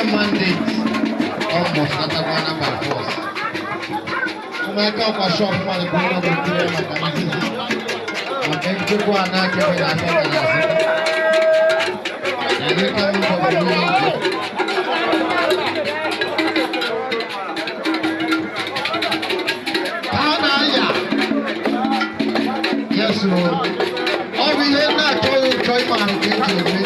mandate almost Akegbe by force. Umeka kwa shop kwa the corner of the mechanism. Akegbe kwa Akegbe na Akegbe. And you come for the yes, Lord. Oh, we have not told you, try to